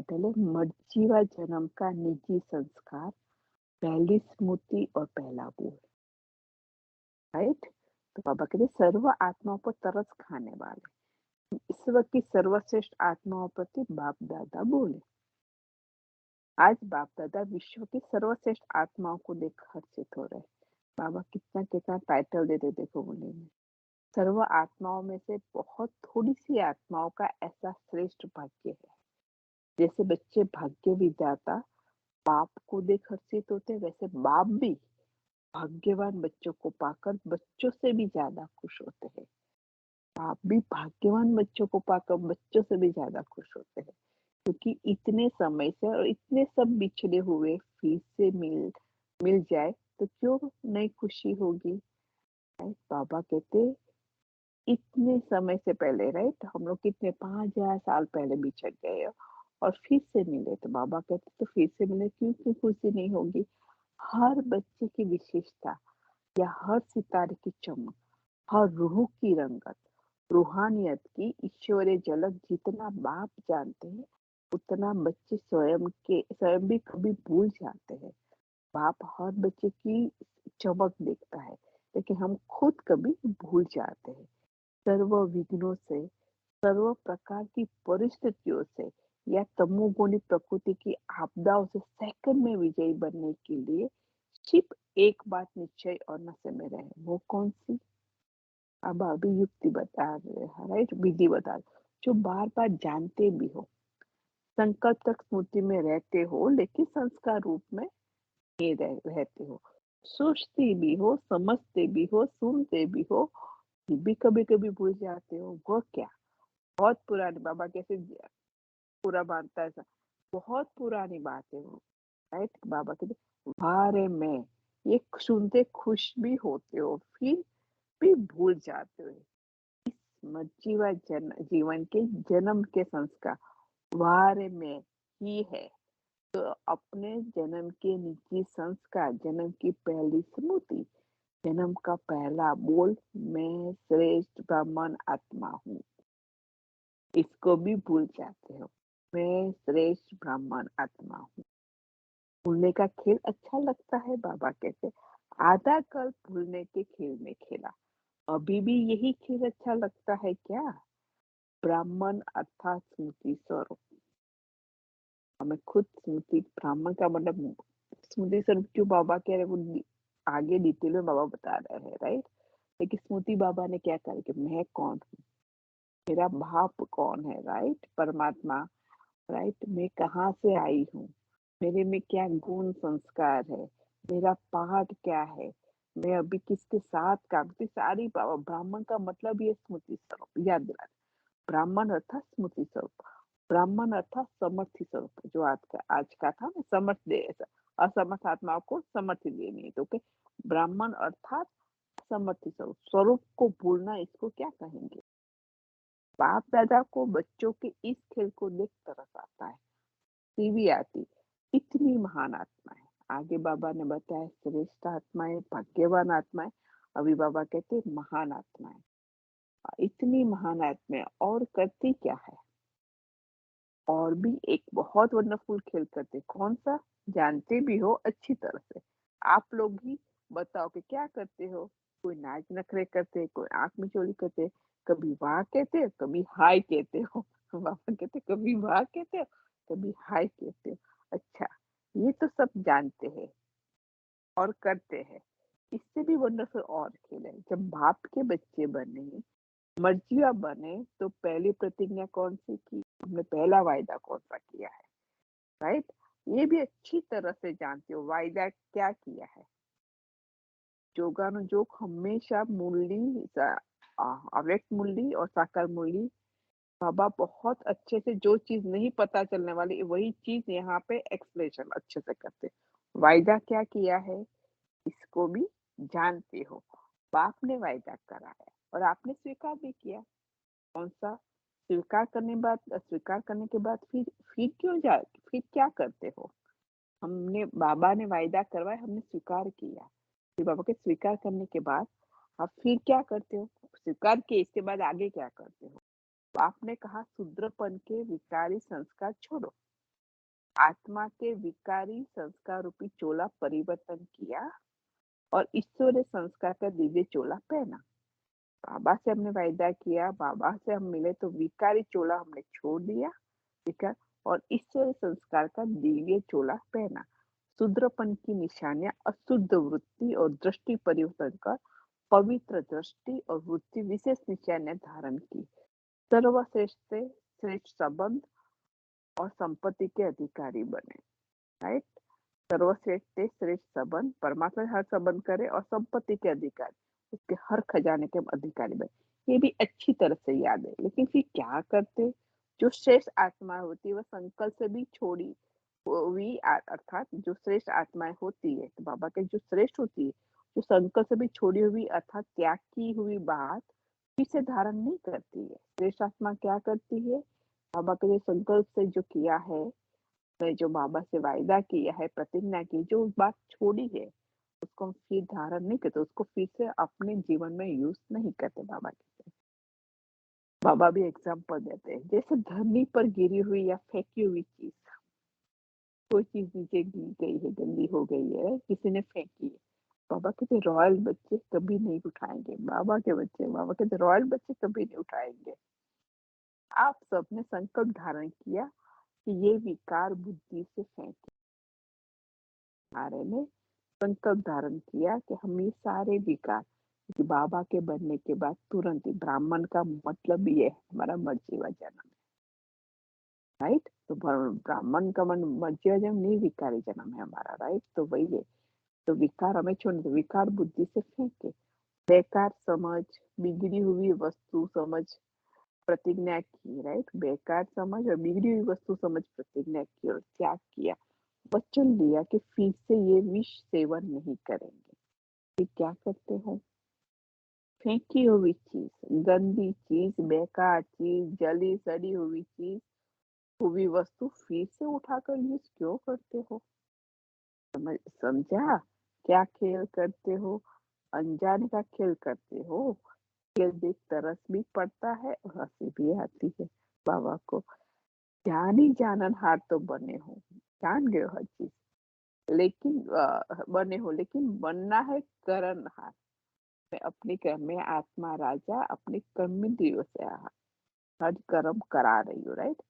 Title है मर्जी व जन्म का निजी संस्कार, पहली स्मृति और पहला बोल। राइट। तो बाबा कहते सर्व आत्माओं पर तरस खाने वाले ईश्वर की सर्वश्रेष्ठ आत्माओं प्रति बाप दादा बोले। आज बाप दादा विश्व की सर्वश्रेष्ठ आत्माओं को देख हर्षित हो रहे। बाबा कितना कितना टाइटल देते देखो बोले में। सर्व आत्माओं में से बहुत थोड़ी सी आत्माओं का ऐसा श्रेष्ठ भाग्य है। जैसे बच्चे भाग्य विधाता बाप को देख हर्षित होते, वैसे बाप भी भाग्यवान बच्चों को पाकर बच्चों से भी ज्यादा खुश होते हैं। बाप भी भाग्यवान बच्चों को पाकर बच्चों से भी ज्यादा खुश होते हैं, क्योंकि इतने समय से और इतने सब बिछड़े हुए फिर से मिल मिल जाए तो क्यों नई खुशी होगी। राइट। बाबा कहते इतने समय से पहले, राइट, हम लोग कितने 5000 साल पहले बिछड़ गए और फिर से मिले, तो बाबा कहते तो फिर से मिले क्यों क्यों खुशी नहीं होगी। हर बच्चे की विशेषता या हर सितारे की चमक, हर रूह की रंगत, रूहानियत की ईश्वरीय झलक जितना बाप जानते हैं उतना बच्चे स्वयं भी कभी भूल जाते हैं। बाप हर बच्चे की चमक देखता है, लेकिन हम खुद कभी भूल जाते हैं। सर्व विघ्नों से, सर्व प्रकार की परिस्थितियों से या तमोगुणी प्रकृति की आपदाओं से सेकंड में विजयी बनने के लिए सिर्फ एक बात निश्चय और नशे में रहे। वो कौन सी? अब अभी युक्ति बता रहे हैं, राइट, विधि बता रहे, जो बार बार जानते भी हो, संकल्प तक स्मृति में रहते हो, लेकिन संस्कार रूप में नहीं रहते हो, सोचते भी हो, समझते भी हो, सुनते भी हो, फिर भी कभी कभी भूल जाते हो। वो क्या? बहुत पुरानी, बाबा कैसे पूरा मानता है ऐसा, बहुत पुरानी बात है वो। राइट। बाबा कहते बारे में ये सुनते खुश भी होते हो, फिर भी भूल जाते हो। जीवन के जन्म के संस्कार बारे में ही है। तो अपने जन्म के निजी संस्कार, जन्म की पहली स्मृति, जन्म का पहला बोल, मैं श्रेष्ठ ब्राह्मण आत्मा हूँ, इसको भी भूल जाते हो। मैं श्रेष्ठ ब्राह्मण आत्मा हूँ। भूलने का खेल अच्छा लगता है, बाबा कहते आधा कल भूलने के खेल में खेला, अभी भी यही खेल अच्छा लगता है क्या? ब्राह्मण अर्थात स्मृति स्वरूप। हमें खुद स्मृति, ब्राह्मण का मतलब स्मृति स्वरूप क्यों बाबा कह रहे, वो आगे डिटेल में बाबा बता रहे हैं, राइट। लेकिन स्मृति बाबा ने क्या कहा कि मैं कौन हूँ, मेरा बाप कौन है, राइट, परमात्मा, राइट, मैं कहाँ से आई हूँ, मेरे में क्या गुण संस्कार है, मेरा पाठ क्या है, मैं अभी किसके साथ काम की, सारी ब्राह्मण का मतलब ये स्मृति स्वरूप याद दिला। ब्राह्मण अर्थात स्मृति स्वरूप, ब्राह्मण अर्थात समर्थी स्वरूप, जो आज का था ना, समर्थ दे, असमर्थ आत्माओं को समर्थी देनी है, तो ओके, ब्राह्मण अर्थात समर्थी स्वरूप। स्वरूप को भूलना, इसको क्या कहेंगे? बाप दादा को बच्चों के इस खेल को देख तरस आता है, टीवी आती, इतनी महान आत्मा है। आगे बाबा ने बताया श्रेष्ठ आत्मा है, भाग्यवान आत्मा है, अभी बाबा कहते महान आत्मा है। इतनी महान आत्मा है और करती क्या है? और भी एक बहुत वंडरफुल खेल करते, कौन सा? जानते भी हो अच्छी तरह से। आप लोग भी बताओ कि क्या करते हो? कोई नाच नखरे करते, कोई आंख मिचौली करते, कभी वाह कहते हो, कभी हाय कहते हो। बाबा कहते कभी वाह कहते हो, कभी हाय कहते हो। अच्छा, ये तो सब जानते हैं और करते हैं। इससे भी वंडरफुल और खेल है, जब बाप के बच्चे बने, मर्जिया बने, तो पहली प्रतिज्ञा कौन सी की, हमने पहला वायदा कौन सा किया है, राइट। ये भी अच्छी तरह से जानते हो वायदा क्या किया है। जोगानुजोग हमेशा अव्यक्त मूल्य और साकार मूल्य, बाबा बहुत अच्छे से जो चीज नहीं पता चलने वाली वही चीज यहाँ पे एक्सप्लेनेशन अच्छे से करते। वायदा क्या किया है, इसको भी जानते हो। बाप ने वायदा करा है और आपने स्वीकार भी किया। कौन सा? स्वीकार करने के बाद फिर क्यों जा फिर क्या करते हो? हमने, बाबा ने वायदा करवाया, हमने स्वीकार किया, फिर बाबा के स्वीकार करने के बाद आप फिर क्या करते हो? स्वीकार किए, इसके बाद आगे क्या करते हो? तो आपने कहा शूद्रपन के विकारी संस्कार छोड़ो, आत्मा के विकारी संस्कार रूपी चोला परिवर्तन किया और ईश्वरीय संस्कार का दिव्य चोला पहना। बाबा से हमने वायदा किया, बाबा से हम मिले तो विकारी चोला हमने छोड़ दिया, ठीक है, और ईश्वरीय संस्कार का दिव्य चोला पहना। शूद्रपन की निशानियां अशुद्ध वृत्ति और दृष्टि परिवर्तन कर पवित्र दृष्टि और वृत्ति विशेष निशानियां धारण की। सर्वश्रेष्ठ से श्रेष्ठ संबंध और संपत्ति के अधिकारी बने। राइट। सर्वश्रेष्ठ से श्रेष्ठ संबंध, परमात्मा से हर संबंध करे और संपत्ति के अधिकारी, उसके हर खजाने के हम अधिकारी बने। ये भी अच्छी तरह से याद है। लेकिन फिर क्या करते? जो श्रेष्ठ आत्मा होती है वह संकल्प से भी छोड़ी हुई अर्थात जो श्रेष्ठ आत्माएं होती है, तो बाबा के जो श्रेष्ठ होती है, जो संकल्प से भी छोड़ी हुई अर्थात त्याग की हुई बात फिर से धारण नहीं करती है। श्रेष्ठ आत्मा क्या करती है? बाबा के जो संकल्प से जो किया है, ने जो बाबा से वायदा किया है, प्रतिज्ञा की, जो बात छोड़ी है, उसको हम फिर धारण नहीं करते, उसको फिर से अपने जीवन में यूज नहीं करते। बाबा कहते हैं, बाबा भी एग्जाम्पल देते हैं, जैसे धरनी पर गिरी हुई या फेंकी हुई चीज, कोई चीज नीचे गिर गई है, गंदी हो गई है, किसी ने फेंकी है, बाबा कहते रॉयल बच्चे कभी नहीं उठाएंगे। बाबा के बच्चे, बाबा कहते रॉयल बच्चे कभी नहीं उठाएंगे। आप सबने संकल्प धारण किया कि ये विकार बुद्धि से फेंके। सारे ने संकल्प धारण किया कि हम ये सारे विकार, कि बाबा के बनने के बाद तुरंत ही ब्राह्मण का मतलब ये है हमारा मर्जीवा जन्म, राइट। तो ब्राह्मण का मन मर्जीवा जन्म नहीं, विकारी जन्म है हमारा, राइट। तो वही है। तो विकार हमें छोड़ने दो, विकार बुद्धि से फेंके। बेकार समझ, बिगड़ी हुई वस्तु समझ प्रतिज्ञा की, राइट। बेकार समझ और बिगड़ी हुई वस्तु समझ प्रतिज्ञा की और त्याग किया, वचन दिया कि फिर से ये विष सेवन नहीं करेंगे। फिर क्या करते हो? फेंकी हुई चीज, गंदी चीज, बेकार चीज, जली सड़ी हुई चीज, हुई वस्तु फिर से उठाकर यूज क्यों करते हो? समझा क्या खेल करते हो? अनजाने का खेल करते हो। खेल देख तरस भी पड़ता है और हंसी भी आती है। बाबा को जानी जानन हार तो बने हो, जान गए हो हर चीज, लेकिन बने हो, लेकिन बनना है करण हार। मैं अपने कर्म में आत्मा राजा अपने कर्म इंद्रियों से हर कर्म करा रही हूँ, राइट।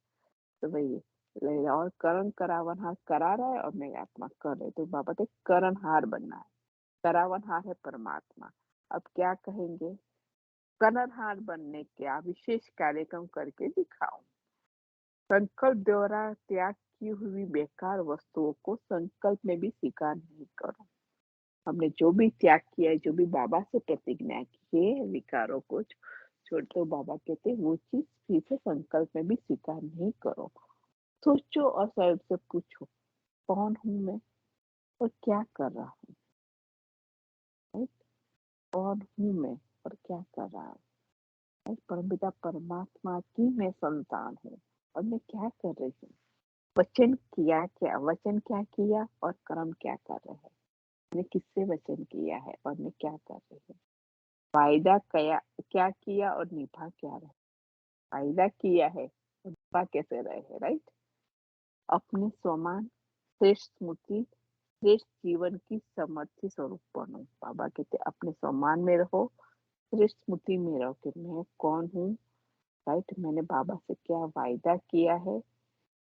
तो वही और करण करावन हार करा रहा है और मैं आत्मा कर रही, तो बाबा के करण हार बनना है। करावन हार है परमात्मा। अब क्या कहेंगे? करण हार बनने क्या विशेष कार्यक्रम करके दिखाओ। संकल्प द्वारा त्याग की हुई बेकार वस्तुओं को संकल्प में भी स्वीकार नहीं करो। हमने जो भी त्याग किया है, जो भी बाबा से प्रतिज्ञा की है, विकारों को छोड़ते हो, बाबा कहते हैं वो चीज फिर से संकल्प में भी स्वीकार नहीं करो। सोचो और स्वयं से पूछो, कौन हूँ मैं और क्या कर रहा हूँ, राइट? कौन हूँ मैं और क्या कर रहा हूँ, राइट? परमपिता परमात्मा की मैं संतान हूँ और मैं क्या कर रही हूँ। वचन किया क्या, वचन क्या किया और कर्म क्या कर रहे हैं। मैंने किससे वचन किया है और मैं क्या कर रही हूँ। वायदा क्या किया और निभा क्या रहे। वायदा किया है और निभा कैसे रहे हैं, राइट। अपने स्वमान श्रेष्ठ स्मृति श्रेष्ठ जीवन की समर्थी स्वरूप बनो। बाबा कहते अपने सम्मान में रहो, श्रेष्ठ स्मृति में रहो कि मैं कौन हूँ, राइट। मैंने बाबा से क्या वायदा किया है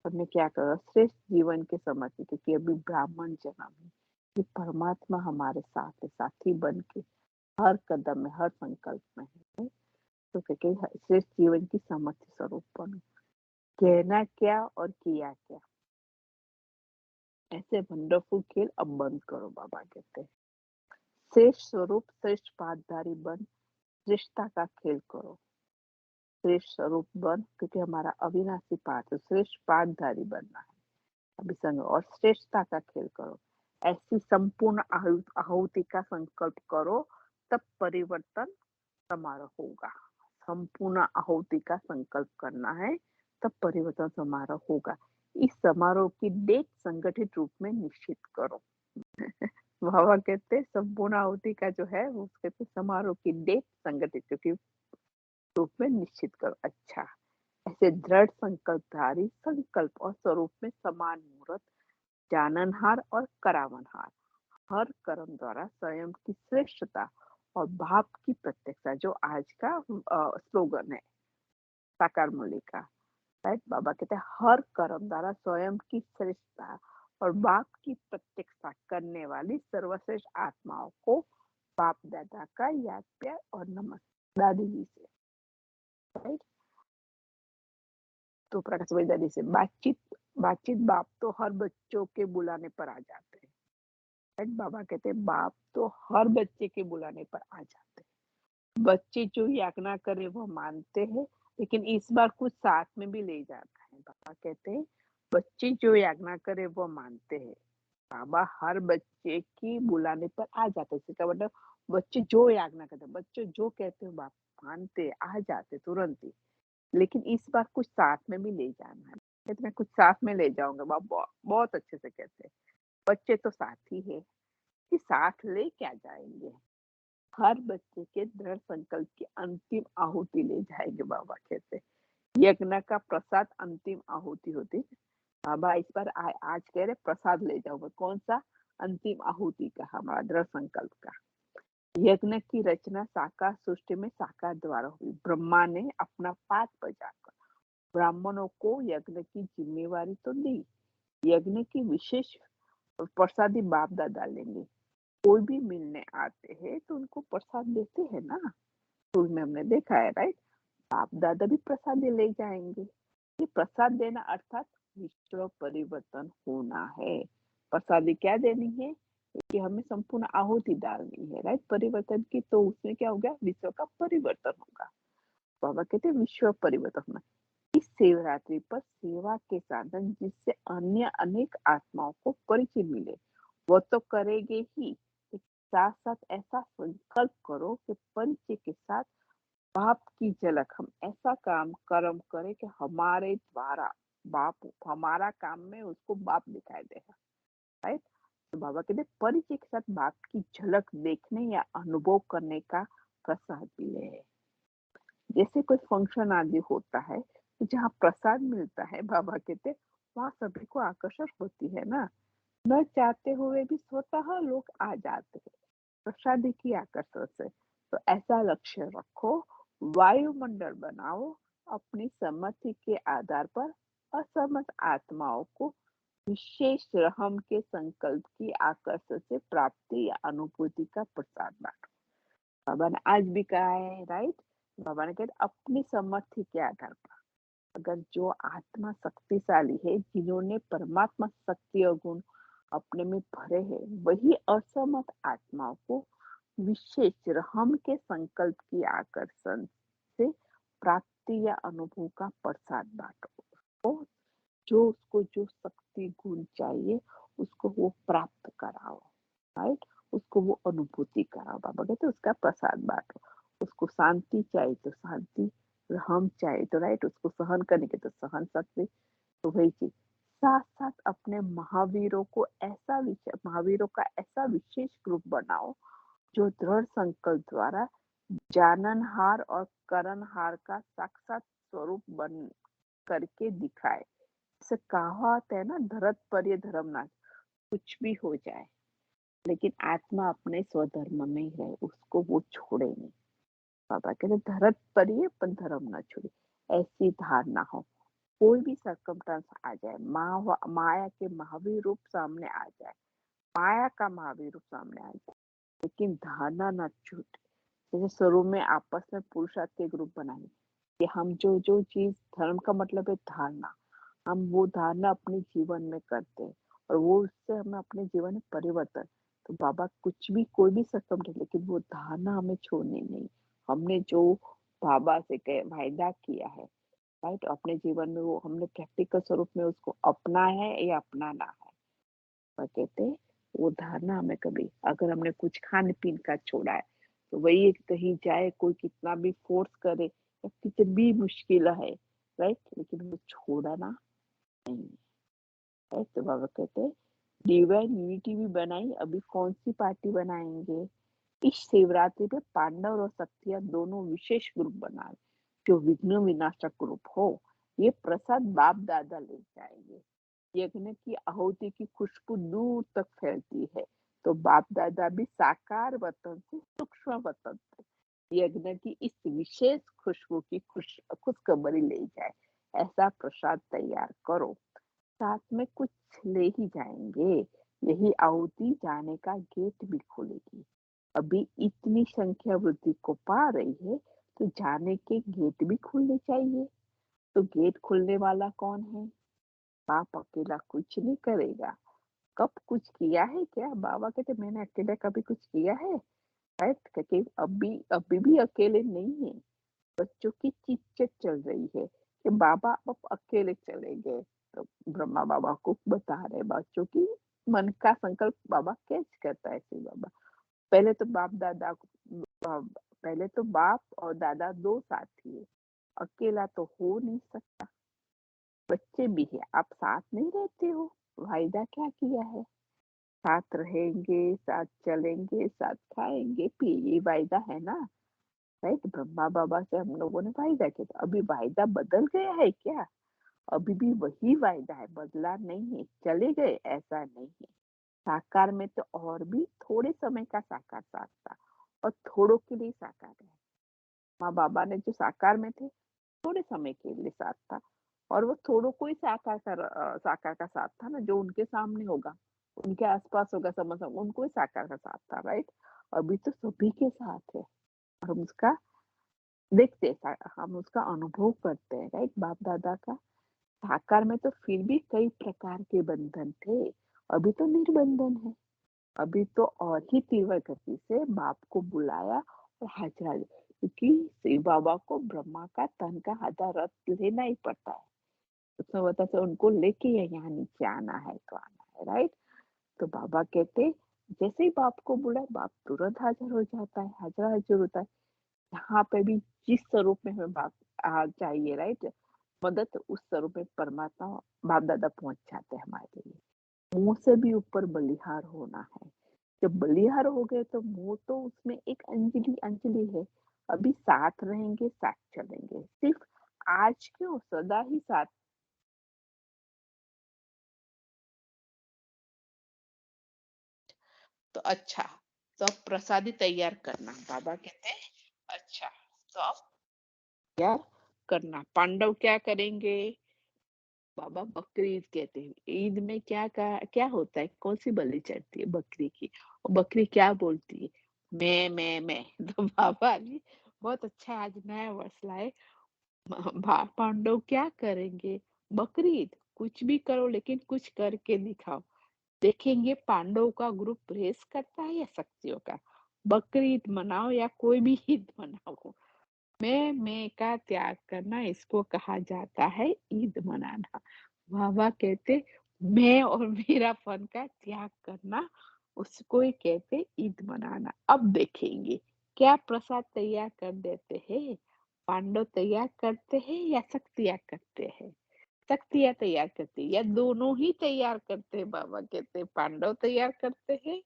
और मैं क्या कर रहा हूँ, श्रेष्ठ जीवन के समर्थी, क्योंकि अभी ब्राह्मण जन्म है। कि परमात्मा हमारे साथ है, साथी बन के हर कदम में हर संकल्प में है। तो कहते श्रेष्ठ जीवन की समर्थी स्वरूप बनो। कहना क्या और किया क्या, ऐसे वंडरफुल खेल अब बंद करो। बाबा कहते हैं श्रेष्ठ स्वरूप श्रेष्ठ पाठधारी बन, श्रेष्ठता का खेल करो। श्रेष्ठ स्वरूप बन, क्योंकि हमारा अविनाशी पाठ है, श्रेष्ठ पाठधारी बनना है अभी संग, और श्रेष्ठता का खेल करो। ऐसी संपूर्ण आहुति का संकल्प करो, तब परिवर्तन समारोह होगा। संपूर्ण आहुति का संकल्प करना है, तब परिवर्तन समारोह होगा। इस समारोह की डेट संगठित रूप में निश्चित करो। बाबा कहते संपूर्ण आहुति का जो है वो कहते समारोह की डेट संगठित क्योंकि रूप में निश्चित करो। अच्छा, ऐसे दृढ़ संकल्पधारी संकल्प और स्वरूप में समान मूर्त, जाननहार और करावनहार, हर कर्म द्वारा स्वयं की श्रेष्ठता और भाव की प्रत्यक्षता, जो आज का स्लोगन है साकार मूल्य का। राइट, बाबा कहते हैं हर कर्म द्वारा स्वयं की श्रेष्ठता और बाप की प्रत्यक्षता करने वाली सर्वश्रेष्ठ आत्माओं को बाप दादा का याद प्यार और नमस्कार दादी जी से। राइट, तो प्रकाश भाई दादी से बातचीत बातचीत बाप तो हर बच्चों के बुलाने पर आ जाते हैं। राइट, बाबा कहते हैं बाप तो हर बच्चे के बुलाने पर आ जाते हैं। बच्चे जो याचना करे वो मानते हैं, लेकिन इस बार कुछ साथ में भी ले जाना है। बाबा कहते हैं बच्चे जो याचना करे वो मानते हैं। बाबा हर बच्चे की बुलाने पर आ जाते हैं। इसका मतलब बच्चे जो याचना करते हैं, बच्चे जो कहते हैं बाप मानते, आ जाते तुरंत ही। लेकिन इस बार कुछ साथ में भी ले जाना है। कहते मैं कुछ साथ में ले जाऊंगा। बाप बहुत अच्छे से कहते हैं बच्चे तो साथी है कि साथ ले क्या जाएंगे। हर बच्चे के दृढ़ संकल्प की अंतिम आहुति ले जाएंगे। बाबा कहते यज्ञ का प्रसाद अंतिम आहुति होती है। बाबा इस पर आज कह रहे प्रसाद ले जाओगे। कौन सा? अंतिम आहुति का, हमारा दृढ़ संकल्प का। यज्ञ की रचना साकार सृष्टि में साकार द्वारा हुई। ब्रह्मा ने अपना पात बजाकर ब्राह्मणों को यज्ञ की जिम्मेवारी तो दी। यज्ञ की विशेष प्रसादी बाप दादा लेंगे। कोई भी मिलने आते हैं तो उनको प्रसाद देते हैं ना, स्कूल में हमने देखा है। राइट, बाप दादा भी प्रसाद ले जाएंगे। ये प्रसाद देना अर्थात विश्व परिवर्तन होना है। प्रसादी क्या देनी है कि हमें संपूर्ण आहुति डालनी है। राइट, परिवर्तन की, तो उसमें क्या होगा? विश्व का परिवर्तन होगा। बाबा कहते हैं विश्व परिवर्तन होना। इस शिवरात्रि पर सेवा के साधन जिससे अन्य अनेक आत्माओं को परिचय मिले वो तो करेंगे ही, साथ साथ ऐसा संकल्प करो कि परिचय के साथ बाप की झलक, हम ऐसा काम कर्म करें कि हमारे द्वारा बाप, हमारा काम में उसको बाप दिखाई देगा। राइट, तो बाबा कहते परिचय के साथ बाप की झलक देखने या अनुभव करने का प्रसाद मिले। जैसे कोई फंक्शन आदि होता है तो जहाँ प्रसाद मिलता है, बाबा कहते वहां सभी को आकर्षण होती है ना। न चाहते हुए भी स्वतः लोग आ जाते हैं प्रसादी की आकर्षण से। तो ऐसा लक्ष्य रखो, वायुमंडल बनाओ, अपनी सम्मति के आधार पर असमर्थ आत्माओं को विशेष रहम के संकल्प की आकर्षण से प्राप्ति या अनुभूति का प्रसाद बांटो। बाबा ने आज भी कहा है। राइट, बाबा ने कहा अपनी सम्मति के आधार पर, अगर जो आत्मा शक्तिशाली है, जिन्होंने परमात्मा शक्ति और गुण अपने में भरे हैं, वही असमर्थ आत्माओं को विशेष रहम के संकल्प की आकर्षण से प्राप्ति या अनुभव का प्रसाद बांटो। तो जो उसको जो शक्ति गुण चाहिए उसको वो प्राप्त कराओ। राइट, उसको वो अनुभूति कराओ। बाबा कहते उसका प्रसाद बांटो। उसको शांति चाहिए तो शांति, रहम चाहिए तो राइट, उसको सहन करने के तो सहन शक्ति, तो वही चीज। साथ साथ अपने महावीरों को ऐसा महावीरों का ऐसा विशेष ग्रुप बनाओ जो दृढ़ संकल्प द्वारा जाननहार और करणहार का साक्षात स्वरूप बन करके दिखाए। जैसे कहावत है ना, धरत पर ये धर्मनाश, कुछ भी हो जाए लेकिन आत्मा अपने स्वधर्म में ही रहे, उसको वो छोड़े नहीं। बाबा कहते धरत पर ये पर धर्म न छोड़े, ऐसी धारणा हो। कोई भी सरकमस्टांस आ जाए, माया के महावीर रूप सामने आ जाए, माया का महावीर रूप सामने आ जाए, लेकिन धारणा न छूटे। जैसे शुरू में आपस में पुरुषार्थ के ग्रुप बनाए कि हम जो जो चीज, धर्म का मतलब है धारणा, हम वो धारणा अपने जीवन में करते हैं और वो उससे हमें अपने जीवन में परिवर्तन। तो बाबा कुछ भी, कोई भी सकम, लेकिन वो धारणा हमें छोड़नी नहीं। हमने जो बाबा से कहे वायदा किया है, राइट, अपने जीवन में वो हमने प्रैक्टिकल स्वरूप में उसको अपना है या अपनाना है। और कहते हैं वो धारणा हमें कभी, अगर हमने कुछ खान पीन का छोड़ा है तो वही कहीं जाए, कोई कितना भी फोर्स करे या कितनी भी मुश्किल है, राइट, लेकिन वो छोड़ना नहीं। राइट, तो बाबा कहते हैं डिवाइन यूनिटी भी बनाई, अभी कौन सी पार्टी बनाएंगे? इस शिवरात्रि पे पांडव और शक्तियां दोनों विशेष ग्रुप बनाए जो विघ्न विनाशक ग्रुप हो। ये प्रसाद बाप दादा ले जाएंगे। यज्ञ की आहुति की खुशबू दूर तक फैलती है, तो बाप दादा भी साकार वतन से सूक्ष्म वतन तक यज्ञ की इस विशेष खुशबू की खुशखबरी ले जाए, ऐसा प्रसाद तैयार करो। साथ में कुछ ले ही जाएंगे, यही आहुति जाने का गेट भी खोलेगी। अभी इतनी संख्या वृद्धि को पा रही है, तो जाने के गेट भी खुलने चाहिए। तो गेट खोलने वाला कौन है? बाप अकेला कुछ नहीं करेगा। कब कुछ किया है क्या? बाबा कहते मैंने अकेले कभी कुछ किया है? राइट, क्योंकि अभी भी अकेले नहीं है। बच्चों की चिट चल रही है कि बाबा अब अकेले चले गए, तो ब्रह्मा बाबा को बता रहे बच्चों की मन का संकल्प बाबा कैच करता है शिव बाबा। पहले तो पहले तो बाप और दादा दो साथी है, अकेला तो हो नहीं सकता। बच्चे भी है, आप साथ नहीं रहते हो, वायदा क्या किया है? साथ रहेंगे, साथ चलेंगे, साथ खाएंगे पिएंगे, ये वायदा है ना। राइट, ब्रह्मा बाबा से हम लोगों ने वायदा किया था। अभी वायदा बदल गया है क्या? अभी भी वही वायदा है, बदला नहीं है। चले गए ऐसा नहीं है। साकार में तो और भी थोड़े समय का साकार साथ था, और थोड़ों के लिए साकार है। माँ बाबा ने जो साकार में थे, थोड़े समय के लिए साथ था, और वो थोड़ों को ही साकार का साथ था ना, जो उनके सामने होगा, उनके आसपास होगा, समझ उनको ही साकार का साथ था। राइट, अभी तो सभी के साथ है, और हम उसका देखते हैं, हम उसका अनुभव करते हैं। राइट, बाप दादा का साकार में तो फिर भी कई प्रकार के बंधन थे, अभी तो निर्बंधन है। अभी तो और ही तीव्र गति से बाप को बुलाया और हाजरा, क्योंकि शिव बाबा को ब्रह्मा का तन का आधा रथ लेना ही पड़ता है। उसमें बता से उनको लेके यहाँ नीचे आना है तो आना है। राइट, तो बाबा कहते जैसे ही बाप को बुलाए, बाप तुरंत हाजिर हो जाता है, हाजरा हाजिर होता है। यहाँ पे भी जिस स्वरूप में हमें बाप चाहिए, राइट, मदद, उस स्वरूप में परमात्मा बाप दादा पहुंच जाते हैं हमारे लिए। मुंह से भी ऊपर बलिहार होना है। जब बलिहार हो गए तो मुंह तो उसमें एक अंजलि अंजलि है। अभी साथ रहेंगे, साथ चलेंगे, सिर्फ आज क्यों, सदा ही साथ। तो अच्छा, तो अब प्रसादी तैयार करना, बाबा कहते हैं अच्छा, तो अब तैयार करना। पांडव क्या करेंगे? बाबा बकरी ईद कहते हैं। ईद में क्या होता है? कौन सी बलि चढ़ती है? बकरी की। और बकरी क्या बोलती है? मैं। तो बाबा जी बहुत अच्छा आज नया वर्ष लाए। पांडव क्या करेंगे? बकरी ईद। कुछ भी करो, लेकिन कुछ करके दिखाओ। देखेंगे पांडव का ग्रुप रेस करता है या शक्तियों का। बकरी ईद मनाओ या कोई भी ईद मनाओ, मैं का त्याग करना, इसको कहा जाता है ईद मनाना। बाबा कहते मैं और मेरापन का त्याग करना, उसको ही कहते ईद मनाना। अब देखेंगे क्या प्रसाद तैयार कर देते हैं। पांडव तैयार करते हैं या शक्तियाँ करते हैं? शक्तियाँ तैयार करती है या दोनों ही तैयार करते हैं? बाबा कहते पांडव तैयार करते हैं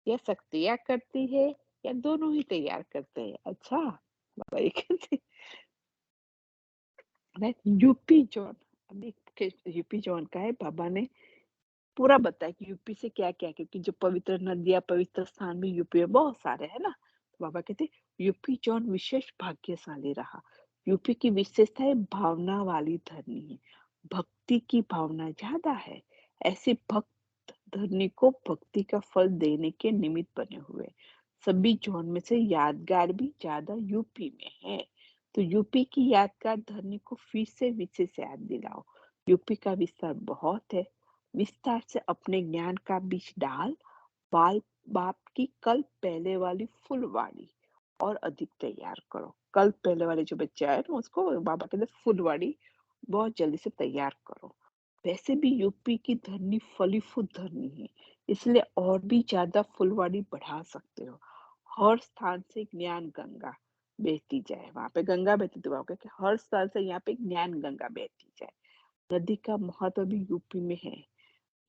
या शक्तियाँ करती है, या दोनों ही तैयार करते हैं? अच्छा, बाबा ये कहते राइट। यूपी जोन, अभी यूपी जोन का है। बाबा ने पूरा बताया कि यूपी से क्या क्या, क्योंकि जो पवित्र नदियां, पवित्र स्थान भी यूपी में बहुत सारे है ना। तो बाबा कहते यूपी जोन विशेष भाग्यशाली रहा। यूपी की विशेषता है भावना वाली धरनी है, भक्ति की भावना ज्यादा है। ऐसे भक्त धरनी को भक्ति का फल देने के निमित्त बने हुए। सभी जोन में से यादगार भी ज्यादा यूपी में है। तो यूपी की यादगार धरनी को फिर से विशेष याद दिलाओ। यूपी का विस्तार बहुत है, विस्तार से अपने ज्ञान का बीज डाल। बाल बाप की कल पहले वाली फुलवाड़ी और अधिक तैयार करो। कल पहले वाले जो बच्चे आए ना, उसको बाबा कहते फुलवाड़ी बहुत जल्दी से तैयार करो। वैसे भी यूपी की धरनी फली फूल धरनी है, इसलिए और भी ज्यादा फुलवाड़ी बढ़ा सकते हो। हर स्थान से ज्ञान गंगा बहती जाए, वहां पे गंगा बहती, तो बाबा कि हर स्थान से यहाँ पे ज्ञान गंगा बहती जाए। नदी का महत्व भी यूपी में है।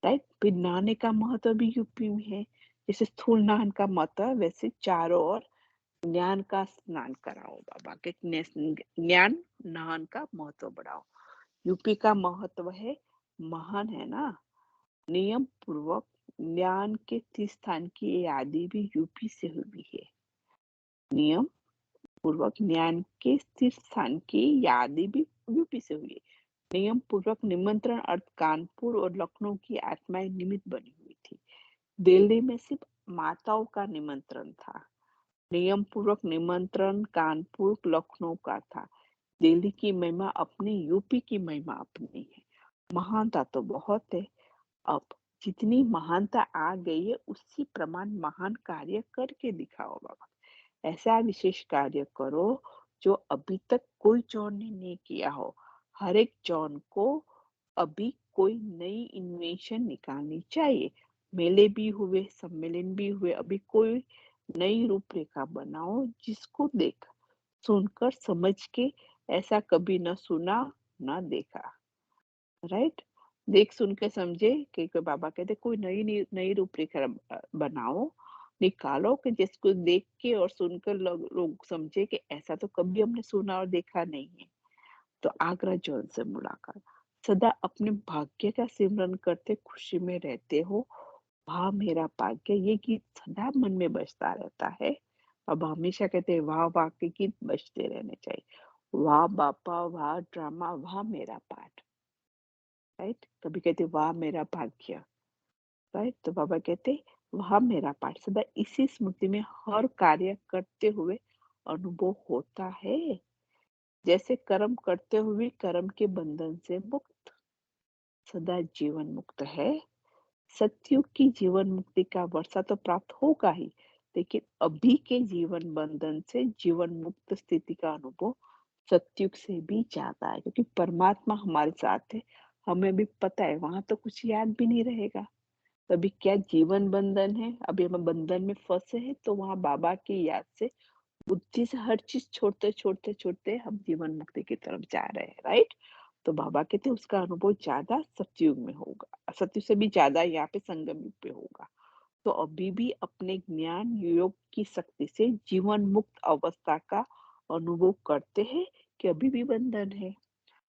राइट, फिर नहाने का महत्व भी यूपी में है। जैसे स्थूल नहान का महत्व है, वैसे चारों ओर ज्ञान का स्नान कराओ। बाबा के ज्ञान नहान का महत्व बढ़ाओ। यूपी का महत्व है, महान है ना। नियम पूर्वक ज्ञान के तीर्थ स्थान की यादी भी यूपी से हुई है। नियम पूर्वक ज्ञान के तीर्थ स्थान की यादी भी यूपी से हुई है। नियम पूर्वक निमंत्रण अर्थ कानपुर और लखनऊ की आत्माएं निमित्त बनी हुई थी। दिल्ली में सिर्फ माताओं का निमंत्रण था। नियम पूर्वक निमंत्रण कानपुर लखनऊ का था। दिल्ली की महिमा अपनी, यूपी की महिमा अपनी है। महानता तो बहुत है, अब जितनी महानता आ गई है उसी प्रमाण महान कार्य करके दिखाओ बाबा। ऐसा विशेष कार्य करो जो अभी तक कोई जॉन ने नहीं किया हो। हर एक जॉन को अभी कोई नई इन्वेंशन निकालनी चाहिए। मेले भी हुए, सम्मेलन भी हुए, अभी कोई नई रूपरेखा बनाओ जिसको देख सुनकर समझ के ऐसा कभी न सुना न देखा। राइट, देख सुन के समझे कि बाबा कहते कोई नई नई रूपरेखा बनाओ, निकालो कि जिसको देख के और सुनकर लोग समझे कि ऐसा तो कभी हमने सुना और देखा नहीं है। तो आगरा जॉन से मुलाकात। सदा अपने भाग्य का सिमरन करते खुशी में रहते हो, वाह मेरा भाग्य, ये गीत सदा मन में बजता रहता है। अब हमेशा कहते हैं वाह वाह के गीत बजते रहने चाहिए। वाह बापा, वाह ड्रामा, वाह मेरा पाठ। राइट, कभी कहते वाह मेरा भाग्य। राइट, तो बाबा कहते वाह मेरा पाठ, सदा इसी स्मृति में हर कार्य करते हुए अनुभव होता है। जैसे कर्म करते हुए कर्म के बंधन से मुक्त, सदा जीवन मुक्त है। सतयुग की जीवन मुक्ति का वर्षा तो प्राप्त होगा ही, लेकिन अभी के जीवन बंधन से जीवन मुक्त स्थिति का अनुभव सतयुग से भी ज्यादा है, क्योंकि परमात्मा हमारे साथ है। हमें भी पता है वहां तो कुछ याद भी नहीं रहेगा। अभी क्या जीवन बंधन है, अभी हम बंधन में फंसे हैं, तो वहां बाबा की याद से बुद्धि से हर चीज छोड़ते छोड़ते छोड़ते हम जीवन मुक्ति की तरफ जा रहे हैं। राइट, तो बाबा कहते उसका अनुभव ज्यादा सतयुग में होगा, सतयुग से भी ज्यादा यहाँ पे संगम युग पे होगा। तो अभी भी अपने ज्ञान योग की शक्ति से जीवन मुक्त अवस्था का अनुभव करते हैं कि अभी भी बंधन है।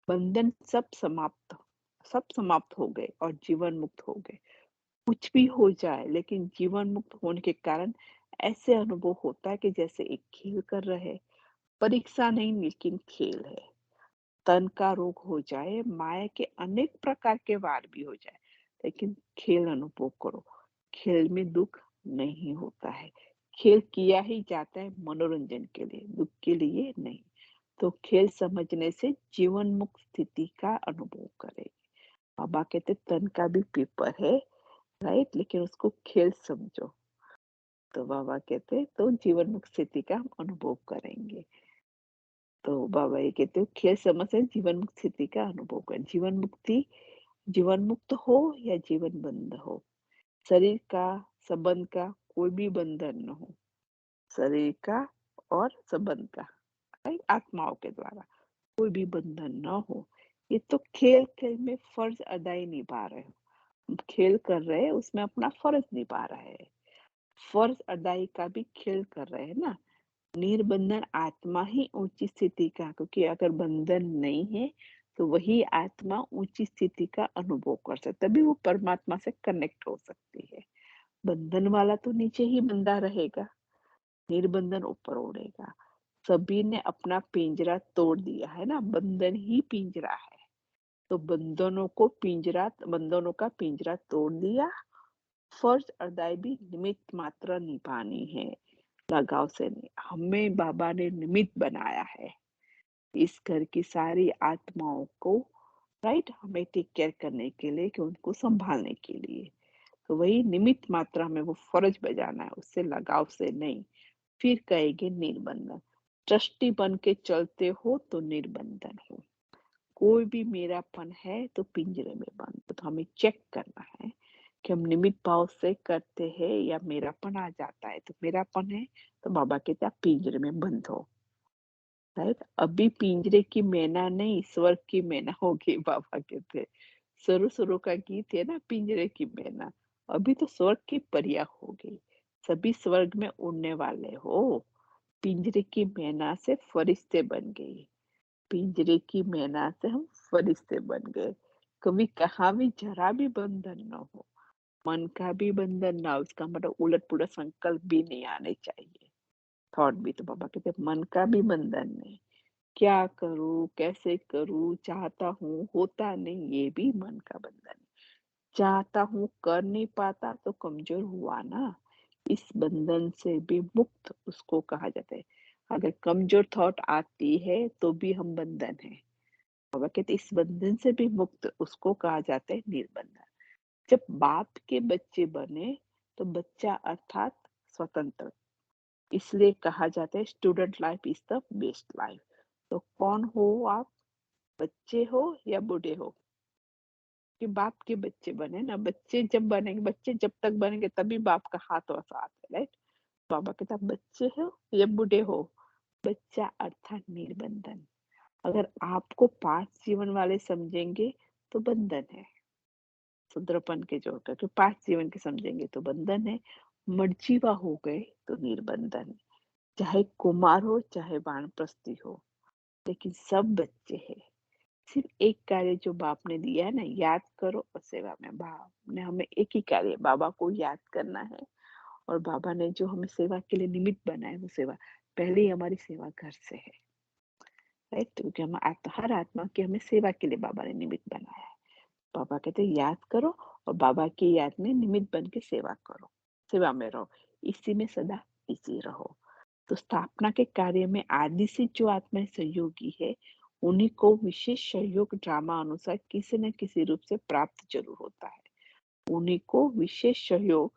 बंधन सब समाप्त हो गए और जीवन मुक्त हो गए। कुछ भी हो जाए लेकिन जीवन मुक्त होने के कारण ऐसे अनुभव होता है कि जैसे एक खेल कर रहे, परीक्षा नहीं लेकिन खेल है। तन का रोग हो जाए, माया के अनेक प्रकार के वार भी हो जाए, लेकिन खेल अनुभव करो। खेल में दुख नहीं होता है। खेल किया ही जाता है मनोरंजन के लिए, दुख के लिए नहीं। तो खेल समझने से जीवन मुक्त स्थिति का अनुभव करें। बाबा कहते तन का भी पेपर है, राइट, लेकिन उसको खेल समझो। तो बाबा कहते तो जीवन मुक्त स्थिति का हम अनुभव करेंगे। तो बाबा ये कहते हो खेल समझ से जीवन मुक्त स्थिति का अनुभव कर। जीवन मुक्ति, जीवन मुक्त हो या जीवन बंद हो, शरीर का संबंध का कोई भी बंधन न हो, शरीर का और संबंध का, राइट, आत्माओं के द्वारा कोई भी बंधन न हो। ये तो खेल खेल में फर्ज अदाई निभा रहे हो, खेल कर रहे हैं उसमें अपना फर्ज निभा रहे हैं। फर्ज अदाई का भी खेल कर रहे हैं ना। निर्बंधन आत्मा ही ऊंची स्थिति का, क्योंकि अगर बंधन नहीं है तो वही आत्मा ऊंची स्थिति का अनुभव कर सकता, तभी वो परमात्मा से कनेक्ट हो सकती है। बंधन वाला तो नीचे ही बंधा रहेगा, निर्बंधन ऊपर उड़ेगा। सभी ने अपना पिंजरा तोड़ दिया है ना, बंधन ही पिंजरा है। तो बंधनों का पिंजरा तोड़ दिया। फर्ज अदाई भी निमित्त मात्र निभानी है, लगाव से नहीं। हमें बाबा ने निमित्त बनाया है इस घर की सारी आत्माओं को, राइट, हमें टेक केयर करने के लिए, कि उनको संभालने के लिए। तो वही निमित्त मात्रा में वो फर्ज बजाना है, उससे लगाव से नहीं। फिर कहेंगे निर्बंधन। ट्रस्टी बन के चलते हो तो निर्बंधन हो। कोई भी मेरापन है तो पिंजरे में बंद। तो हमें चेक करना है कि हम निमित्त भाव से करते हैं या मेरापन आ जाता है। तो मेरापन है तो बाबा कहते आप पिंजरे में बंद हो। राइट, अभी पिंजरे की मैना नहीं स्वर्ग की मैना होगी, बाबा कहते। शुरू शुरू का गीत है ना, पिंजरे की मैना। अभी तो स्वर्ग की परिया हो गई, सभी स्वर्ग में उड़ने वाले हो। पिंजरे की मैना से फरिश्ते बन गई। पिंजरे की मैना से हम फरिश्ते बन गए। कभी कहाँ भी जरा भी बंधन न हो, मन का भी बंधन ना हो, इसका मतलब उलट-पुलट संकल्प भी नहीं आने चाहिए। थॉट भी, तो बाबा कहते हैं मन का भी बंधन नहीं। क्या करूँ, कैसे करूँ, चाहता हूँ, होता नहीं, ये भी मन का बंधन है। चाहता हूँ, कर नहीं पाता तो कमज़ोर हुआ ना। इस बंधन से भी मुक्त उसको कहा जाता है। अगर कमज़ोर थॉट आती है तो भी हम बंधन हैं। बाबा कहते हैं इस बंधन से भी मुक्त उसको कहा जाता है निर्बंधन। जब बाप के बच्चे बने तो बच्चा अर्थात स्वतंत्र, इसलिए कहा जाता है student life is the best life. तो कौन हो आप, बच्चे हो या बूढ़े हो? कि बाप के बच्चे बने ना, बच्चे जब बनेंगे, बच्चे जब तक बनेंगे तभी बाप का हाथ और साथ है, राइट? बाबा कहता बच्चे हो या बूढ़े हो, बच्चा अर्थात निर्बंधन। अगर आपको 5 जीवन वाले समझेंगे तो बंधन है, शुद्रपन के जोड़ करके 5 जीवन के समझेंगे तो बंधन है, मर्जीवा हो गए तो निर्बंधन। चाहे कुमार हो चाहे वानप्रस्थी हो, लेकिन सब बच्चे हैं। सिर्फ एक कार्य जो बाप ने दिया है ना, याद करो और सेवा में। बाप ने हमें एक ही कार्य, बाबा को याद करना है, और बाबा ने जो हमें सेवा के लिए निमित्त बनाया है वो सेवा, पहले ही हमारी सेवा घर से है, राइट? क्योंकि हम हर आत्मा की हमें सेवा के लिए बाबा ने निमित्त बनाया है। बाबा कहते हैं याद करो और बाबा की याद में निमित्त बन के सेवा करो, सेवा में रहो, इसी में सदा बिजी रहो। तो स्थापना के कार्य में आदि से जो आत्माएं सहयोगी है, उन्हीं को विशेष सहयोग ड्रामा अनुसार किसी न किसी रूप से प्राप्त जरूर होता है। उन्हीं को विशेष सहयोग,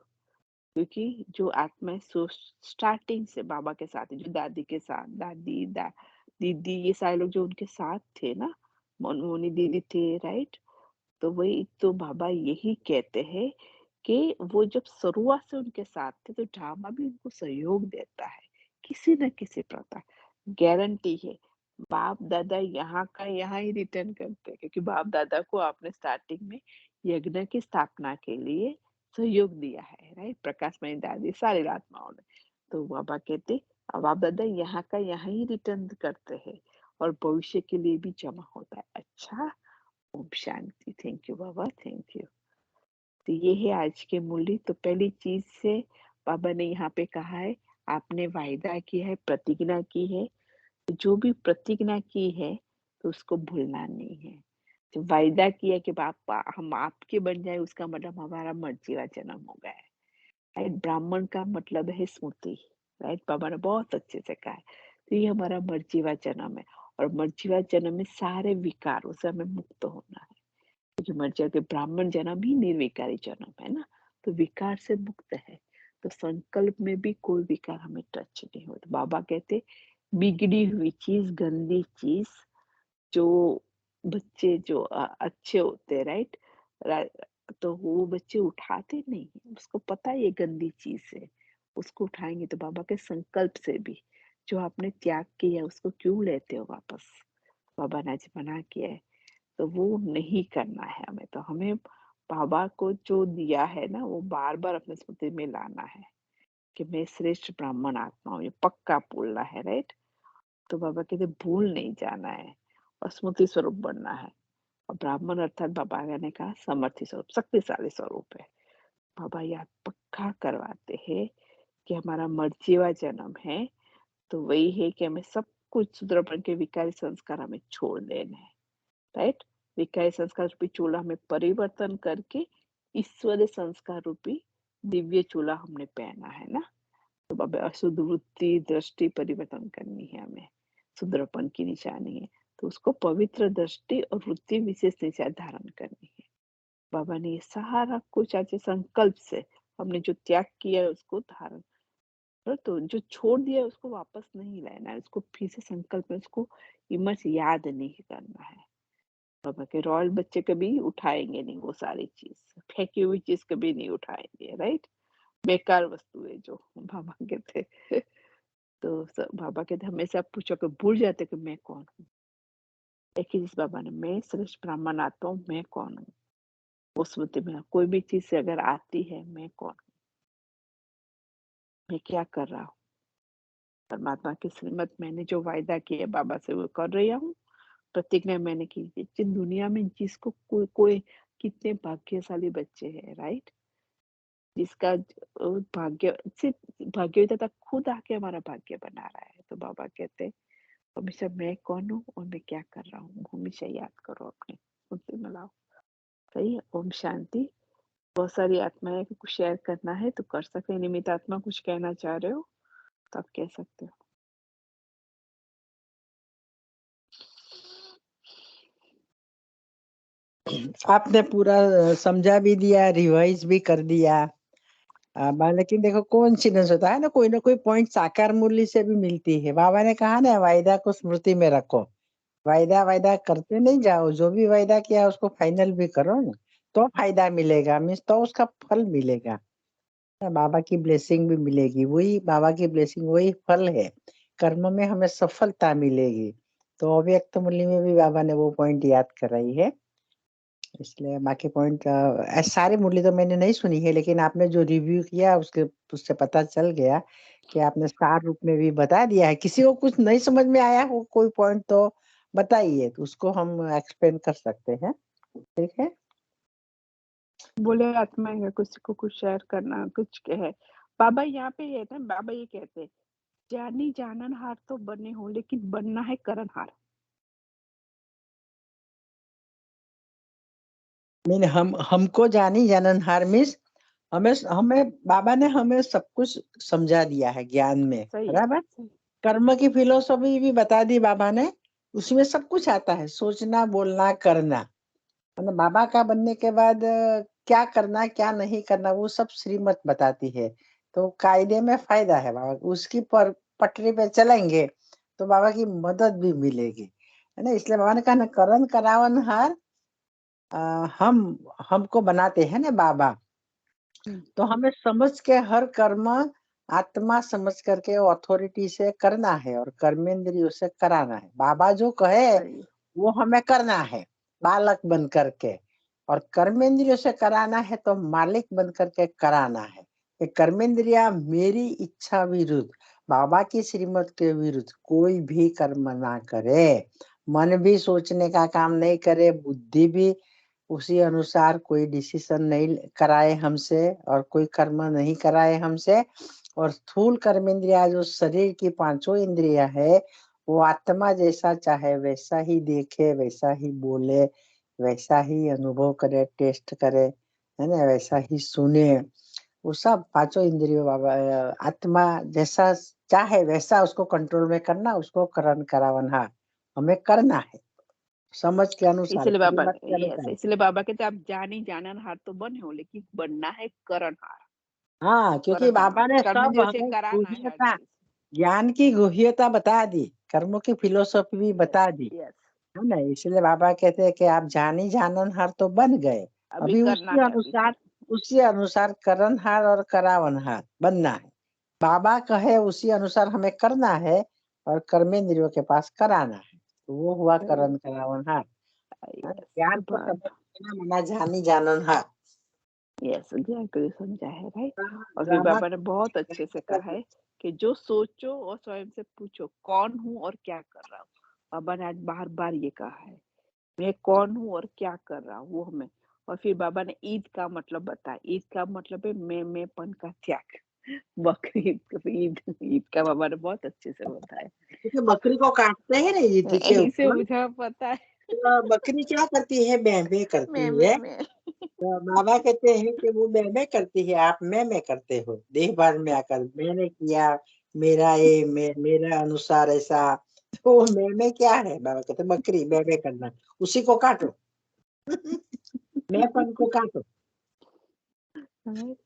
क्योंकि जो आत्माएं स्टार्टिंग से बाबा के साथ है, जो दादी के साथ, दीदी, ये सारे लोग जो उनके साथ थे ना, मोनी दीदी थे, राइट? तो वही तो बाबा यही कहते हैं कि वो जब शुरुआत से उनके साथ थे तो ड्रामा भी उनको सहयोग देता है, किसी न किसी प्रकार। गारंटी है, बाप दादा यहाँ का यहाँ ही रिटर्न करते हैं, क्योंकि बाप दादा को आपने स्टार्टिंग में यज्ञ की स्थापना के लिए सहयोग दिया है, राइट? प्रकाश मणि दादी सारी आत्माओं ने। तो बाबा कहते अब बाप दादा यहाँ का यहाँ ही रिटर्न करते हैं, और भविष्य के लिए भी जमा होता है। अच्छा, ओम शांति। थैंक यू बाबा, थैंक यू। तो ये है आज के मूल्य। तो पहली चीज से बाबा ने यहाँ पे कहा है, आपने वायदा किया है, प्रतिज्ञा की है, तो जो भी प्रतिज्ञा की है तो उसको भूलना नहीं है। जो वायदा किया कि बाप हम आपके बन जाए, उसका मतलब हमारा मर्जीवा जन्म हो गया है, राइट? ब्राह्मण का मतलब है स्मृति, राइट? बाबा ने बहुत अच्छे से कहा है। तो ये हमारा मर्जीवा जन्म है, और मर्जीवा जन्म में सारे विकारों से हमें मुक्त होना है। क्योंकि मर्जी के ब्राह्मण जन्म ही निर्विकारी जन्म है ना, तो विकार से मुक्त है। तो संकल्प में भी कोई विकार हमें टच नहीं हो। तो बाबा कहते बिगड़ी हुई चीज, गंदी चीज, जो बच्चे जो अच्छे होते हैं, राइट? तो वो बच्चे उठाते नहीं हैं, उसको पता है ये गंदी चीज है, उसको उठाएंगे। तो बाबा के संकल्प से भी जो आपने त्याग किया उसको क्यों लेते हो वापस? बाबा ने आज मना किया है, तो वो नहीं करना है हमें। तो हमें बाबा को जो दिया है ना, वो बार बार अपने स्मृति में लाना है कि मैं श्रेष्ठ ब्राह्मण आत्मा हूँ, ये पक्का बोलना है, राइट? तो बाबा कहते भूल नहीं जाना है और स्मृति स्वरूप बनना है। और ब्राह्मण अर्थात बाबा ने कहा समर्थी स्वरूप, शक्तिशाली स्वरूप है। बाबा याद पक्का करवाते हैं कि हमारा मर्जीवा जन्म है, तो वही है कि हमें सब कुछ सुदृढ़ के विकारी संस्कार हमें छोड़ देने हैं, राइट? विकारी संस्कार रूपी चूल्हा में परिवर्तन करके ईश्वरीय संस्कार रूपी दिव्य चूल्हा हमने पहना है ना। तो बाबा अशुद्ध वृत्ति दृष्टि परिवर्तन करनी है हमें, शुद्रपन की निशानी है। तो उसको पवित्र दृष्टि और वृत्ति विशेष निशान धारण करनी है। बाबा ने ये सारा कुछ आज संकल्प से, हमने जो त्याग किया है उसको धारण, तो जो छोड़ दिया है उसको वापस नहीं लाना है, उसको फिर से संकल्प में उसको इमर्स याद नहीं करना है। बाबा के रॉयल बच्चे कभी उठाएंगे नहीं वो सारी चीज, फेंकी हुई चीज कभी नहीं उठाएंगे, राइट? बेकार वस्तु है जो बाबा कहते। तो बाबा कहते हमेशा पूछो कि भूल जाते कि मैं कौन हूँ। एक ही चीज बाबा ने, मैं श्रेष्ठ ब्राह्मण आत्मा हूँ, मैं कौन हूँ? वो स्मृति में कोई भी चीज से अगर आती है, मैं कौन हूँ, मैं क्या कर रहा हूँ, परमात्मा की श्रीमत मैंने जो वायदा किया है बाबा से वो कर रही हूँ, प्रतिज्ञा मैंने की थी कि दुनिया में जिसको कोई कोई कितने भाग्यशाली बच्चे हैं, राइट? जिसका भाग्य सिर्फ भाग्यविधाता खुद आके हमारा भाग्य बना रहा है। तो बाबा कहते हैं हमेशा मैं कौन हूँ और मैं क्या कर रहा हूँ, हमेशा याद करो अपने, उनसे मिलाओ। सही है? ओम शांति। बहुत सारी आत्माएं को कुछ शेयर करना है तो कर सकते हैं। निमित आत्मा कुछ कहना चाह रहे हो तो आप कह सकते हो। आपने पूरा समझा भी दिया, रिवाइज भी कर दिया। लेकिन देखो कोइंसिडेंस होता है ना कोई पॉइंट साकार मूल्य से भी मिलती है। बाबा ने कहा ना वायदा को स्मृति में रखो, वायदा करते नहीं जाओ, जो भी वायदा किया उसको फाइनल भी करो ना, तो फायदा मिलेगा, मीन्स तो उसका फल मिलेगा, बाबा की ब्लेसिंग भी मिलेगी। वही बाबा की ब्लेसिंग, वही फल है, कर्म में हमें सफलता मिलेगी। तो अव्यक्त मूल्य में भी बाबा ने वो पॉइंट याद कराई है। इसलिए बाकी पॉइंट सारे मूल्य तो मैंने नहीं सुनी है, लेकिन आपने जो रिव्यू किया उससे पता चल गया कि आपने सार रूप में भी बता दिया है। किसी को कुछ नहीं समझ में आया हो कोई पॉइंट तो बताइए, तो उसको हम एक्सप्लेन कर सकते हैं। ठीक है, बोले आत्माएं का कुछ को कुछ शेयर करना कुछ कहे। बाबा यहाँ पे ये था, बाबा ये कहते हैं जानी जानन हार तो बने हो लेकिन बनना है करन हार। मीन हमको जानी जाननहार मीन्स हमें हमें बाबा ने हमें सब कुछ समझा दिया है ज्ञान में, सही है, बराबर। सही। कर्म की फिलोसफी भी बता दी बाबा ने, उसमें सब कुछ आता है, सोचना बोलना करना। मतलब बाबा का बनने के बाद क्या करना क्या नहीं करना वो सब श्रीमत बताती है। तो कायदे में फायदा है बाबा, उसकी पटरी पे चलेंगे तो बाबा की मदद भी मिलेगी, है ना। इसलिए बाबा ने कहा ना करण करावन हार, हम हमको बनाते हैं ना बाबा, तो हमें समझ के हर कर्म आत्मा समझ करके अथॉरिटी से करना है और कर्मेंद्रियों से कराना है। बाबा जो कहे सही। वो हमें करना है बालक बन करके, और कर्मेंद्रियों से कराना है तो मालिक बन करके कराना है। ये कर्मेंद्रिया मेरी इच्छा विरुद्ध, बाबा की श्रीमत के विरुद्ध कोई भी कर्म ना करे, मन भी सोचने का काम नहीं करे, बुद्धि भी उसी अनुसार कोई डिसीजन नहीं कराए हमसे और कोई कर्म नहीं कराए हमसे। और स्थूल कर्मेंद्रिया जो शरीर की पांचों इंद्रिया है वो आत्मा जैसा चाहे वैसा ही देखे, वैसा ही बोले, वैसा ही अनुभव करे, टेस्ट करे, है ना, वैसा ही सुने। वो सब पांचों इंद्रियों बाबा आत्मा जैसा चाहे वैसा उसको कंट्रोल में करना, उसको करण करावन है, हमें करना है समझ के अनुसार, इसलिए बाबा श्रीमत के यस, अनुसार। इसलिए बाबा कहते आप जानी जानन हार तो बने हो लेकिन बनना है करण हार। हाँ, क्योंकि करण हार बाबा ने सब कर्मेंद्रियों से हमें कराना है हर गुह्यता, चीज। ज्ञान की गुह्यता बता दी, कर्मों की फिलोसफी भी यस, बता दी, यस। है ना। इसलिए बाबा कहते हैं कि आप जानी जाननहार तो बन गए, अभी अभी करना है, अभी करना। उसी अनुसार करनहार और करावनहार बनना है। बाबा कहे उसी अनुसार हमें करना है और कर्मेंद्रियों के पास कराना है, तो वो हुआ सही। करण करावनहार। यस। ज्ञान को समझना मना जानी जाननहार। यस, ज्ञान को समझा है, राइट। और फिर ड्रामा बाबा ने बहुत अच्छे से कहा है कि जो सोचो और स्वयं से पूछो कौन हूँ और क्या कर रहा हूँ। बाबा ने आज बार बार ये कहा है, मैं कौन हूँ और क्या कर रहा हूँ वो हमें। और फिर बाबा ने ईद का मतलब बताया, ईद का मतलब है मैंपन का त्याग। बकरीद ईद, ईद का बाबा ने बहुत अच्छे से बताया। क्योंकि बकरी को काटते हैं ना ईद के इसे ऊपर, मुझे पता है। तो बकरी क्या करती है, मैं करती है। मैं तो बाबा कहते हैं कि वो मैं करती है, आप मैं करते हो, देह भान में आकर मैंने किया, मेरा ये मेरा अनुसार ऐसा। तो वो मैं क्या है, बाबा कहते बकरी मैं करना, उसी को काटो मैंपन को काटो।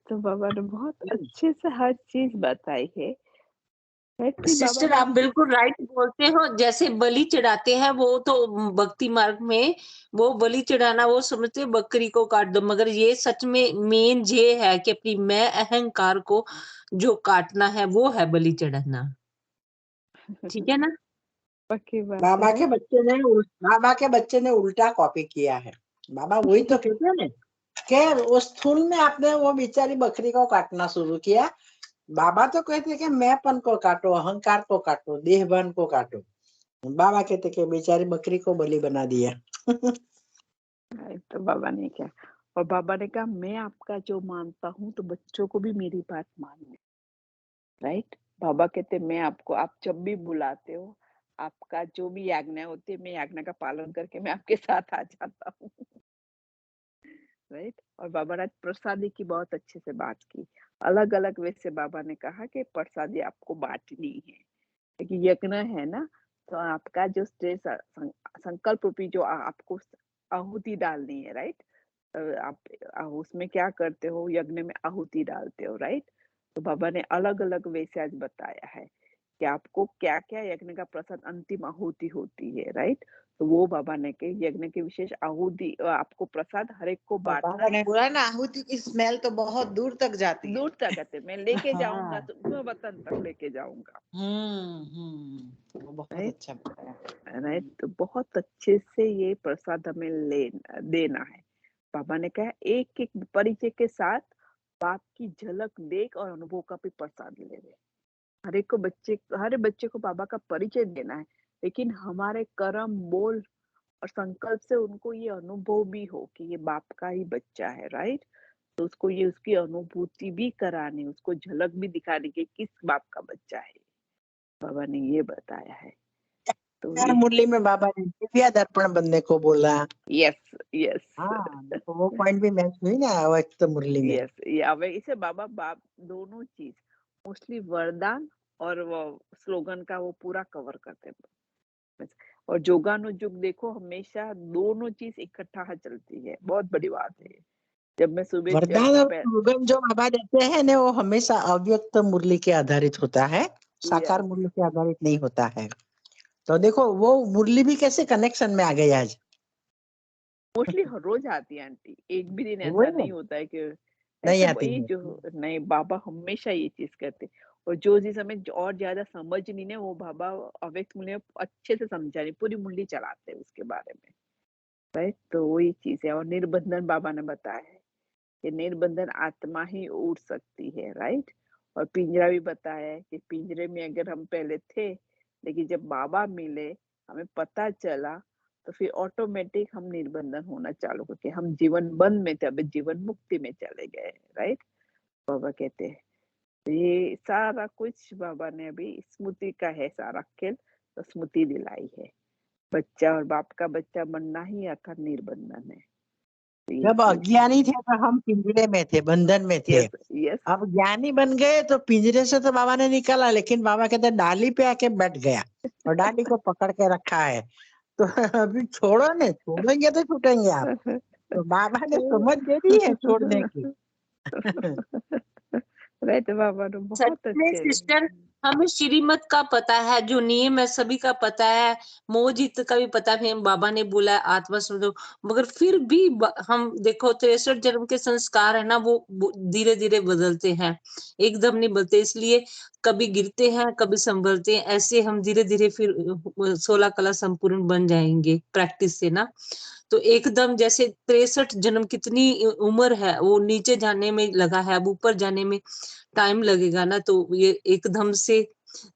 तो बाबा ने बहुत अच्छे से हर चीज बताई है। फिर बाबा सिस्टर ने आप बिल्कुल राइट बोलते हो। जैसे बलि चढ़ाते हैं वो तो भक्ति मार्ग में वो बलि चढ़ाना वो समझते हैं बकरी को काट दो, मगर ये सच में मेन ये है कि अपनी मैं अहंकार को जो काटना है वो है बलि चढ़ाना। ठीक है ना। पक्की बात है। बाबा के बच्चे ने उल्टा कॉपी किया है। बाबा वही तो कहते हैं ना कि उस स्थूल में आपने वो बेचारी बकरी को काटना शुरू किया। बाबा तो कहते हैं कि मैंपन को काटो, अहंकार को काटो, देहभान को काटो। बाबा कहते कि बेचारी बकरी को बलि बना दिया। तो बाबा ने क्या, और बाबा ने कहा मैं आपका जो मानता हूँ तो बच्चों को भी मेरी बात माननी, राइट। बाबा कहते मैं आपको, आप जब भी बुलाते हो, आपका जो भी आज्ञा होती है, मैं आज्ञा का पालन करके मैं आपके साथ आ जाता हूँ। राइट। और बाबा ने प्रसादी की बहुत अच्छे से बात की। अलग अलग वे से बाबा ने कहा कि प्रसादी आपको बांटनी है, क्योंकि यज्ञ है ना, तो आपका जो संकल्प रूपी जो आपको आहुति डालनी है, राइट। आप उसमें क्या करते हो, यज्ञ में आहुति डालते हो, राइट। तो बाबा ने अलग अलग वे से आज बताया है कि आपको क्या क्या यज्ञ का प्रसाद अंतिम आहुति होती है, राइट। तो वो बाबा ने के यज्ञ की विशेष आहुति, आपको प्रसाद हर एक को बांटना बाबा ने है। बोला ना, आहुति की स्मेल तो बहुत दूर तक जाती है। दूर तक आते, मैं लेके हाँ। जाऊंगा, तुमको वतन तक लेके जाऊंगा, वो बहुत राइट। अच्छा बताया। राइट। तो बहुत अच्छे से ये प्रसाद हमें देना है। बाबा ने कहा एक एक परिचय के साथ बाप की झलक देख और अनुभव का भी प्रसाद ले ले। हर एक को हर बच्चे को बाबा का परिचय देना है, लेकिन हमारे कर्म, बोल और संकल्प से उनको ये अनुभव भी हो कि ये बाप का ही बच्चा है, राइट। तो उसको ये उसकी अनुभूति भी करानी, उसको झलक भी दिखानी कि किस बाप का बच्चा है। बाबा ने ये बताया है। तो यार ये मुरली में बाबा ने दिव्या दर्पण बनने को बोला। यस यस हाँ, देखो वो पॉइंट भी मैच हुई ना वो एक तो मुरली में। यस, ये इसे बाबा बाप दोनों चीज, मोस्टली वरदान और वो स्लोगन का वो पूरा कवर करते हैं। और जोगानुजुग देखो, हमेशा दोनों चीज इकट्ठा चलती है, बहुत बड़ी बात है। जब मैं सुबह वरदान और स्लोगन जो बाबा देते हैं ना, वो हमेशा अव्यक्त मुरली के आधारित होता है, साकार यस, मुरली के आधारित नहीं होता है। तो देखो वो मुरली भी कैसे कनेक्शन में आ गई आज। मोस्टली हर रोज आती है आंटी, एक भी दिन ऐसा वही ना, नहीं होता है कि नहीं ऐसे आती ये है। जो नहीं, बाबा हमेशा ये चीज करते। और जो चीज हमें और ज्यादा समझ नहीं है, वो बाबा अव्यक्त मूल्य में अच्छे से समझा नहीं, पूरी मुरली चलाते हैं उसके बारे में, राइट। तो वही चीज है। और निर्बंधन बाबा ने बताया है कि निर्बंधन आत्मा ही उड़ सकती है, राइट। और पिंजरा भी बताया है कि पिंजरे में अगर हम पहले थे, लेकिन जब बाबा मिले, हमें पता चला, तो फिर ऑटोमेटिक हम निर्बंधन होना चालू, क्योंकि हम जीवन बंद में थे, अब जीवन मुक्ति में चले गए, राइट। बाबा कहते हैं तो ये सारा कुछ बाबा ने अभी स्मृति का है, सारा खेल तो स्मृति दिलाई है। बच्चा और बाप का बच्चा बनना ही अर्थात निर्बंधन है। तो ये जब चीज है। अज्ञानी थे तो हम पिंजरे में थे, बंधन में थे। यस यस अब ज्ञानी बन गए तो पिंजरे से तो बाबा ने निकाला, लेकिन बाबा कहते डाली पे आके बैठ गया और डाली को पकड़ के रखा है। तो अभी छोड़ो नहीं, छोड़ेंगे तो छूटेंगे आप। तो बाबा ने समझ दे दी है छोड़ने की। राइट। बाबा ने सच बहुत में अच्छे। सिस्टर, हमें श्रीमत का पता है, जो नियम है सभी का पता है, मोहजित का भी पता है, बाबा ने बोला है आत्मा समझो, मगर फिर भी हम देखो 63 जन्म के संस्कार है ना, वो धीरे धीरे बदलते हैं, एकदम नहीं बदलते। इसलिए कभी गिरते हैं, कभी संभलते हैं, ऐसे हम धीरे धीरे फिर 16 कला संपूर्ण बन जाएंगे प्रैक्टिस से ना। तो एकदम जैसे 63 जन्म कितनी उम्र है, वो नीचे जाने में लगा है, अब ऊपर जाने में टाइम लगेगा ना, तो ये एकदम से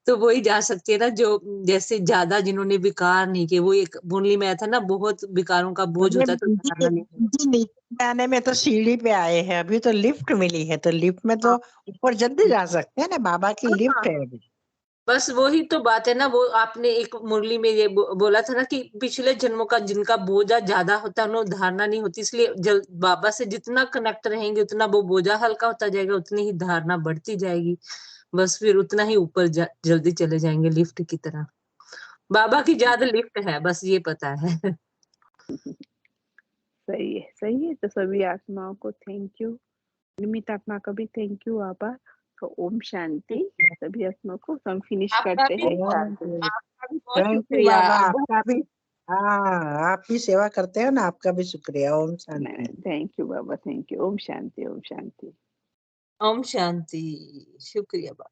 तो वही जा सकती है ना, जो जैसे ज्यादा जिन्होंने विकार नहीं किए, वो एक मुरली में आया था ना, बहुत विकारों का बोझ अरे होता है तो धारणा नहीं होती। जी नीचे आने में तो सीढ़ी पे आए हैं, अभी तो लिफ्ट मिली है, तो लिफ्ट में तो हाँ ऊपर जल्दी जा सकते हैं ना, बाबा की लिफ्ट हाँ, है अभी। बस वही तो बात है ना, वो आपने एक मुरली में ये बोला था ना कि पिछले जन्मों का जिनका बोझा ज्यादा होता है उन्हें धारणा नहीं होती, इसलिए बाबा से जितना कनेक्ट रहेंगे उतना वो बोझा हल्का होता जाएगा, उतनी ही धारणा बढ़ती जाएगी, बस फिर उतना ही ऊपर जल्दी चले जाएंगे लिफ्ट की तरह। बाबा की ज्यादा लिफ्ट है, बस ये पता है। सही है, सही है। तो सभी आत्माओं को थैंक यू, निमित आत्मा का भी थैंक यू, आभार। तो ओम शांति। सभी आत्माओं को हम फिनिश आपका करते भी हैं। आपका भी बहुत थैंक यू शुक्रिया। बाबा, आपका भी। हाँ, आप भी सेवा करते हो ना, आपका भी शुक्रिया। ओम शांति। थैंक यू बाबा, थैंक यू। ओम शांति, ओम शांति। ओम शांति। शुक्रिया बाबा।